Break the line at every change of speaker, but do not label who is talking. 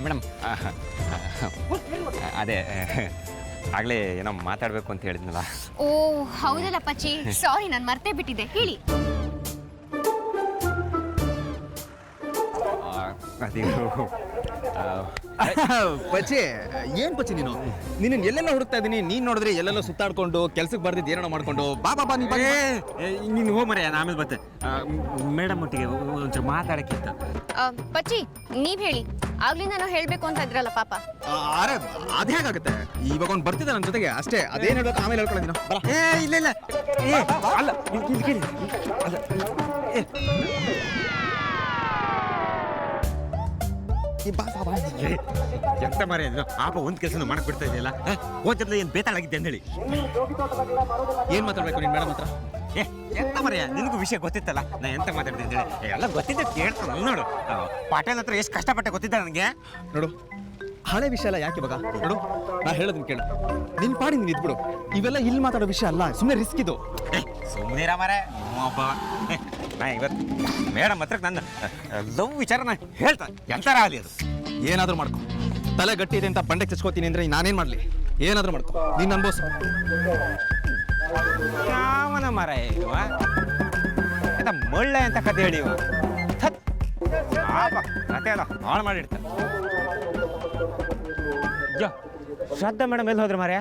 Madam ಅದೇ ಆಗಲೇ ಏನೋ ಮಾತಾಡಬೇಕು ಅಂತ ಹೇಳಿದ್ನಲ್ಲ.
ಓ ಹೌದಲ್ಲ ಪಚ್ಚಿ, ಸಾರಿ ನಾನು ಮರ್ತೇ ಬಿಟ್ಟಿದ್ದೆ, ಹೇಳಿ.
ಪಚ್ಚಿ ಏನ್ ಪಚ್ಚಿ ನೀನು ಎಲ್ಲೆಲ್ಲ ಹುಡುಕ್ತಾ ಇದೀನಿ. ನೀನ್ ನೋಡಿದ್ರೆ ಎಲ್ಲೆಲ್ಲ ಸುತ್ತಾಡ್ಕೊಂಡು ಕೆಲ್ಸಕ್ಕೆ ಬರ್ದಿದ್ದು ಏನೋ ಮಾಡ್ಕೊಂಡು ಬಾ
ನೀನು ಹೋಗ್ ಮರೆ, ಆಮೇಲೆ ಬತ್ತೆ ಮೇಡಮ್ ಒಟ್ಟಿಗೆ ಒಂಚೂರು ಮಾತಾಡಕ್ಕೆ ಇತ್ತು.
ಪಚ್ಚಿ ನೀವ್ ಹೇಳಿ, ಆಗ್ಲಿಂದ ನಾನು ಹೇಳ್ಬೇಕು ಅಂತ ಇದ್ರಲ್ಲ ಪಾಪ.
ಅರೆ ಅದ್ ಹೇಗಾಗುತ್ತೆ, ಇವಾಗ ಅವ್ನು ಬರ್ತಿದ್ದ ನನ್ನ ಜೊತೆಗೆ ಅಷ್ಟೇ. ಅದೇನ್ ಹೇಳ್ಬೇಕು ಆಮೇಲೆ ಹೇಳ್ಕೊಳ್ಳೋದಿನ.
ಇಲ್ಲ ಅಲ್ಲ ಎಂತ ಮರೆ ಆಪ ಒಂದ್ ಕೆಲಸ ಮಾಡಕ್ ಬಿಡ್ತಾ ಇದೆಯಲ್ಲ. ಹೋದ್ರಲ್ಲ ಏನ್ ಬೇತಾಳಾಗಿದ್ದೆ ಅಂತ ಹೇಳಿ
ಏನ್ ಮಾತಾಡ್ಬೇಕು ನಿನ್ ಮೇಡಮ್ ಹತ್ರ?
ಎಂತ ಮರೆಯ, ನಿನಗೂ ವಿಷಯ ಗೊತ್ತಿತ್ತಲ್ಲ ನಾ ಎಂತ ಮಾತಾಡ್ದೆ ಅಂತ ಹೇಳಿ. ಎಲ್ಲ ಗೊತ್ತಿದ್ದ ಕೇಳ್ತಾನ ನೋಡು. ಪಾಟೇಲ್ ಹತ್ರ ಎಷ್ಟು ಕಷ್ಟಪಟ್ಟೆ ಗೊತ್ತಿದ್ದ ನನಗೆ.
ನೋಡು ಹಳೆ ವಿಷಯ ಎಲ್ಲ ಯಾಕೆ ಇವಾಗ. ನೋಡು ನಾ ಹೇಳೋದನ್ನ ಕೇಳು, ನಿನ್ ಪಾಡಿ ನೀನ್ ಇದ್ಬಿಡು. ಇವೆಲ್ಲ ಇಲ್ಲಿ ಮಾತಾಡೋ ವಿಷಯ ಅಲ್ಲ, ಸುಮ್ಮನೆ ರಿಸ್ಕ್ ಇದು.
ಸುಮ್ಮನಿರ ಮರೆ ಒಬ್ಬ. ನಾ ಇವತ್ತು ಮೇಡಮ್ ಹತ್ರ ನನ್ನ ಲವ್ ವಿಚಾರ ನಾ ಹೇಳ್ತಾ ಎಂತಾರ ಆಗಲಿ ಅದು.
ಏನಾದ್ರೂ ಮಾಡ್ಕೊ, ತಲೆ ಗಟ್ಟಿ ಇದೆ ಅಂತ ಬಂಡೆಗೆ ಚಚ್ಕೋತೀನಿ ಅಂದ್ರೆ ನಾನೇನ್ ಮಾಡ್ಲಿ? ಏನಾದ್ರೂ ಮಾಡ್ಕೊ, ನೀನ್ ಅನ್ಬೋಸು.
ಯಾವನ ಮರ ಇವ ಎಂತ ಮಳ್ಳೆ ಅಂತ ಕತೆ ಹೇಳಿ ಇವ. ಕತೆ ಅಲ್ಲ ಹಾಳು ಮಾಡಿಡ್ತಾನೆ. ಶ್ರದ್ಧಾ ಮೇಡಮ್ ಎಲ್ಲಿ ಹೋದ್ರೆ ಮರ್ಯಾ?